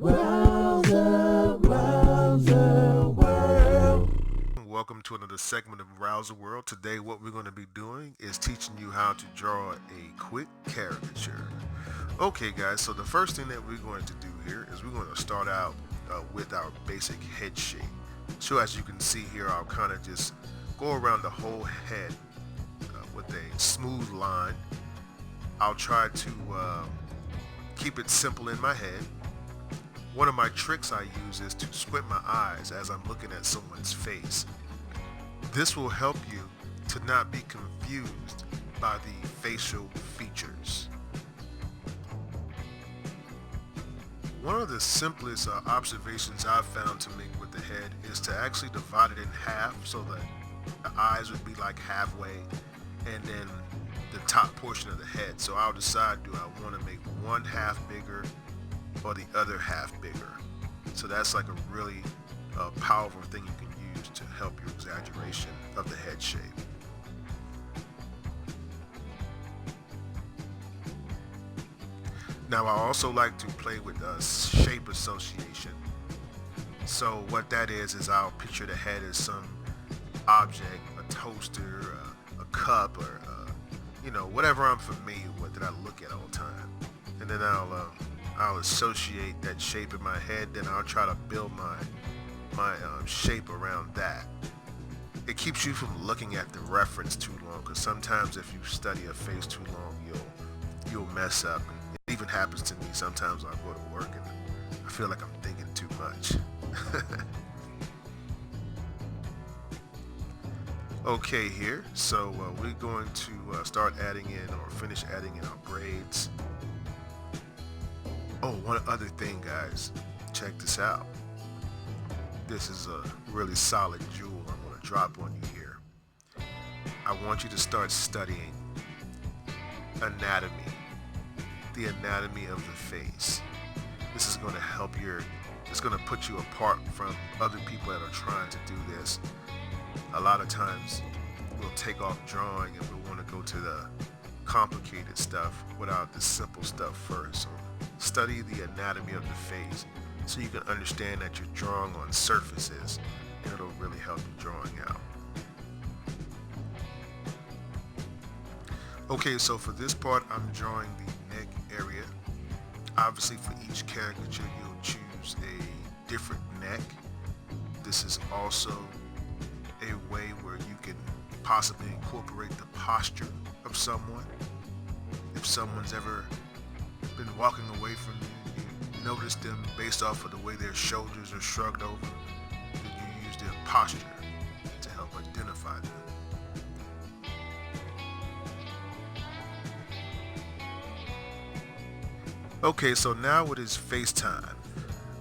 Welcome to another segment of Rowserworld. Today what we're going to be doing is teaching you how to draw a quick caricature. Okay guys, so the first thing that we're going to do here is we're going to start out with our basic head shape. So as you can see here, I'll kind of just go around the whole head with a smooth line. I'll try to keep it simple in my head. One of my tricks I use is to squint my eyes as I'm looking at someone's face. This will help you to not be confused by the facial features. One of the simplest observations I've found to make with the head is to actually divide it in half so that the eyes would be like halfway and then the top portion of the head. So I'll decide, do I want to make one half bigger or the other half bigger? So that's like a really powerful thing you can use to help your exaggeration of the head shape. Now I also like to play with shape association. So what that is I'll picture the head as some object, a toaster, a cup, or whatever I'm familiar with that I look at all the time. And then I'll associate that shape in my head, then I'll try to build my shape around that. It keeps you from looking at the reference too long, because sometimes if you study a face too long, you'll mess up. It even happens to me. Sometimes I'll go to work and I feel like I'm thinking too much. Okay, here, so we're going to start adding in or finish adding in our braids. Oh, one other thing, guys, check this out. This is a really solid jewel I'm going to drop on you here. I want you to start studying anatomy, the anatomy of the face. This is going to help it's going to put you apart from other people that are trying to do this. A lot of times we'll take off drawing and we want to go to the complicated stuff without the simple stuff first. So study the anatomy of the face so you can understand that you're drawing on surfaces, and it'll really help you drawing out. Okay, so for this part I'm drawing the neck area. Obviously for each caricature you'll choose a different neck. This is also a way where you can possibly incorporate the posture of someone. If someone's ever been walking away from you, you notice them based off of the way their shoulders are shrugged over, then you use their posture to help identify them. Okay, so now it is face time.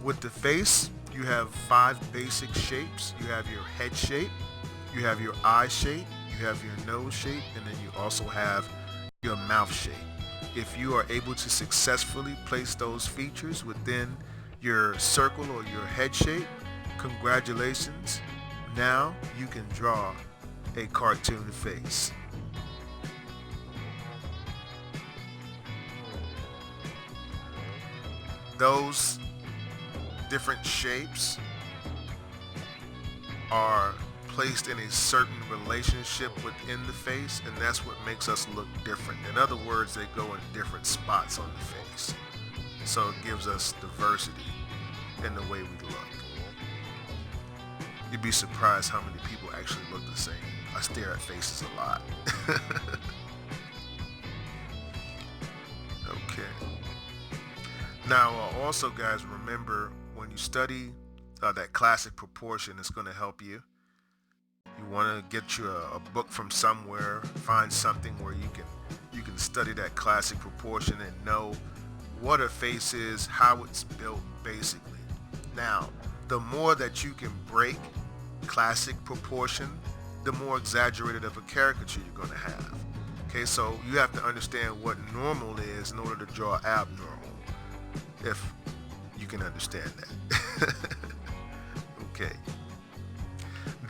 With the face, you have 5 basic shapes. You have your head shape, you have your eye shape, you have your nose shape, and then you also have your mouth shape. If you are able to successfully place those features within your circle or your head shape, congratulations. Now you can draw a cartoon face. Those different shapes are placed in a certain relationship within the face, and that's what makes us look different. In other words, they go in different spots on the face. So it gives us diversity in the way we look. You'd be surprised how many people actually look the same. I stare at faces a lot. Okay. Now also guys, remember when you study that classic proportion, it's going to help you. You want to get you a book from somewhere, find something where you can study that classic proportion and know what a face is, how it's built basically. Now, the more that you can break classic proportion, the more exaggerated of a caricature you're going to have. Okay, so you have to understand what normal is in order to draw abnormal, if you can understand that. Okay.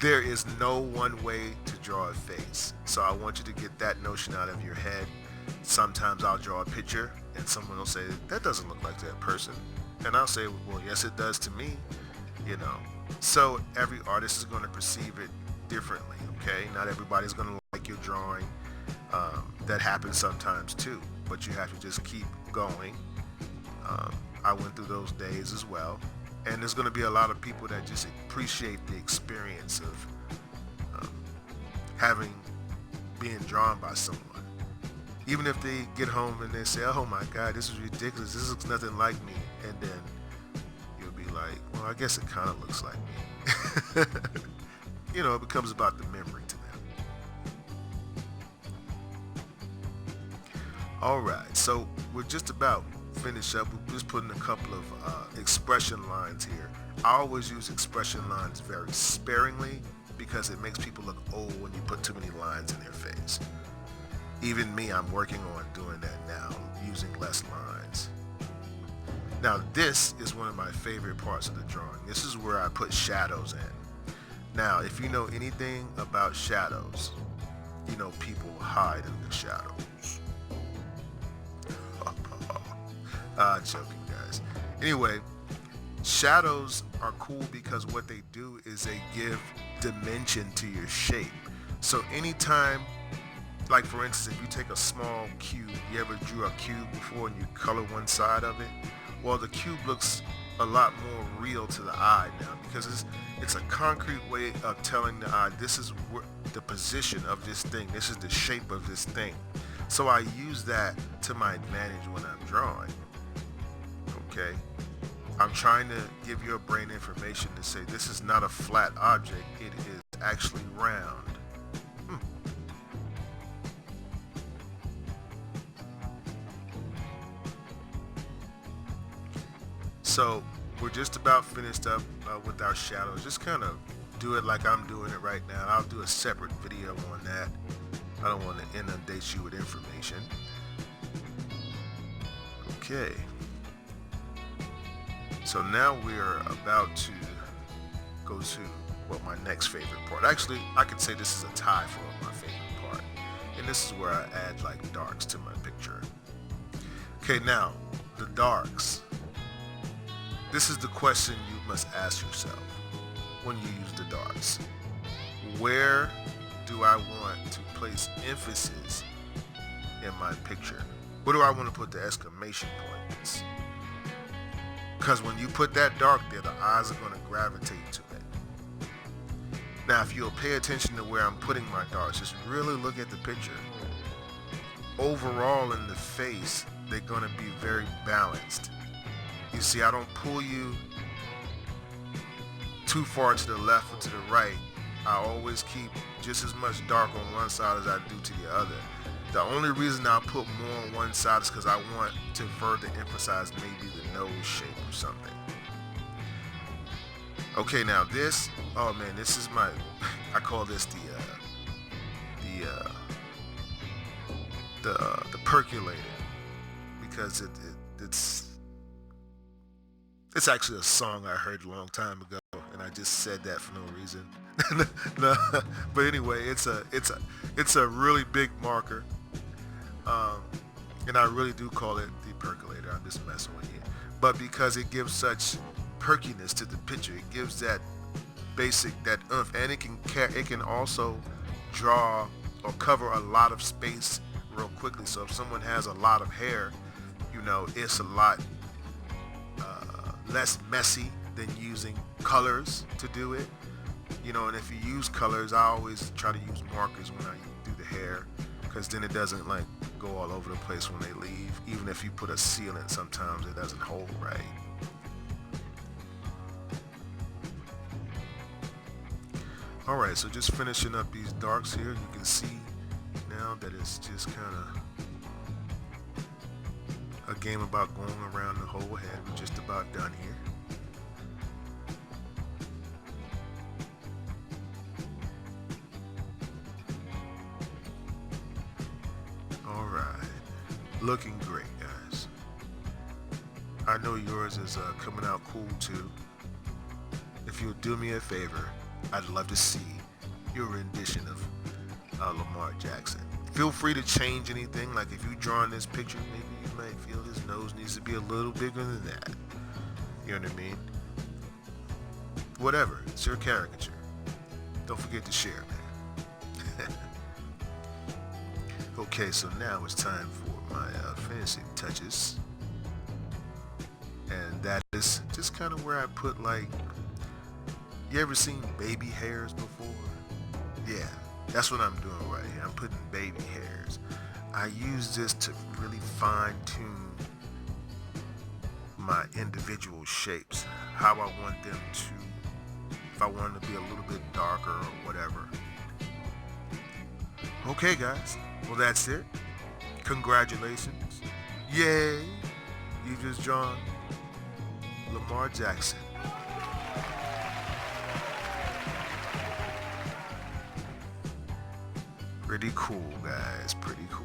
There is no one way to draw a face. So I want you to get that notion out of your head. Sometimes I'll draw a picture and someone will say, that doesn't look like that person. And I'll say, well, yes, it does to me, you know. So every artist is going to perceive it differently, okay? Not everybody's going to like your drawing. That happens sometimes too, but you have to just keep going. I went through those days as well. And there's going to be a lot of people that just appreciate the experience of having being drawn by someone. Even if they get home and they say, oh my God, this is ridiculous, this looks nothing like me. And then you'll be like, well, I guess it kind of looks like me. You know, it becomes about the memory to them. All right, so we're just about finished up. We're just putting a couple of expression lines here. I always use expression lines very sparingly because it makes people look old when you put too many lines in their face. Even me, I'm working on doing that now, using less lines. Now this is one of my favorite parts of the drawing. This is where I put shadows in. Now, if you know anything about shadows, you know people hide in the shadows. Joking, guys. Anyway, shadows are cool because what they do is they give dimension to your shape. So anytime, like for instance, if you take a small cube, you ever drew a cube before and you color one side of it? Well, the cube looks a lot more real to the eye now because it's a concrete way of telling the eye this is the position of this thing, this is the shape of this thing. So I use that to my advantage when I'm drawing. Okay, I'm trying to give your brain information to say this is not a flat object, it is actually round. So we're just about finished up with our shadows. Just kind of do it like I'm doing it right now. I'll do a separate video on that. I don't want to inundate you with information. Okay. So now we're about to go to, well, my next favorite part. Actually, I could say this is a tie for my favorite part. And this is where I add like darks to my picture. Okay, now, the darks. This is the question you must ask yourself when you use the darks. Where do I want to place emphasis in my picture? Where do I want to put the exclamation points? Because when you put that dark there, the eyes are going to gravitate to it. Now, if you'll pay attention to where I'm putting my darks, just really look at the picture. Overall in the face, they're going to be very balanced. You see, I don't pull you too far to the left or to the right. I always keep just as much dark on one side as I do to the other. The only reason I put more on one side is because I want to further emphasize maybe the nose shape or something. Okay, now this, oh man, this is my, I call this the percolator, because it's actually a song I heard a long time ago, and I just said that for no reason. No, but anyway, it's a really big marker. And I really do call it the percolator. I'm just messing with you. But because it gives such perkiness to the picture, it gives that basic, that oomph, and it can also draw or cover a lot of space real quickly. So if someone has a lot of hair, you know, it's a lot less messy than using colors to do it. You know, and if you use colors, I always try to use markers when I do the hair, because then it doesn't like go all over the place when they leave. Even if you put a sealant, sometimes it doesn't hold right. Alright, so just finishing up these darks here. You can see now that it's just kind of a game about going around the whole head. We're just about done here. Looking great, guys. I know yours is coming out cool too. If you'll do me a favor, I'd love to see your rendition of Lamar Jackson. Feel free to change anything. Like if you're drawing this picture, maybe you might feel his nose needs to be a little bigger than that. You know what I mean? Whatever, it's your caricature. Don't forget to share, man. Okay, so now it's time for my finishing touches. And that is just kind of where I put, like, you ever seen baby hairs before? Yeah, that's what I'm doing right here. I'm putting baby hairs. I use this to really fine tune my individual shapes, how I want them to, if I want them to be a little bit darker or whatever. Okay guys, well that's it. Congratulations. Yay, you just drawn Lamar Jackson. Pretty cool, guys, pretty cool.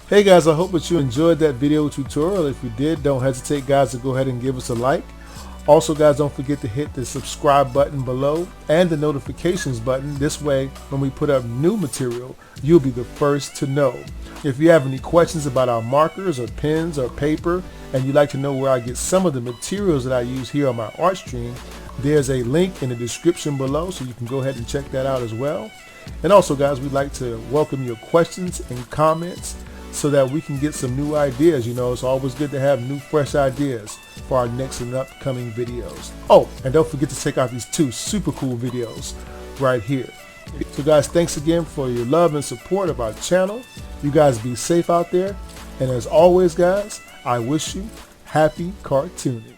Hey guys, I hope that you enjoyed that video tutorial. If you did, don't hesitate guys to go ahead and give us a like. Also guys, don't forget to hit the subscribe button below and the notifications button. This way, when we put up new material, you'll be the first to know. If you have any questions about our markers or pens or paper, and you'd like to know where I get some of the materials that I use here on my art stream, there's a link in the description below, so you can go ahead and check that out as well. And also guys, we'd like to welcome your questions and comments so that we can get some new ideas. You know, it's always good to have new, fresh ideas for our next and upcoming videos. Oh, and don't forget to check out these two super cool videos right here. So guys, thanks again for your love and support of our channel. You guys be safe out there. And as always, guys, I wish you happy cartooning.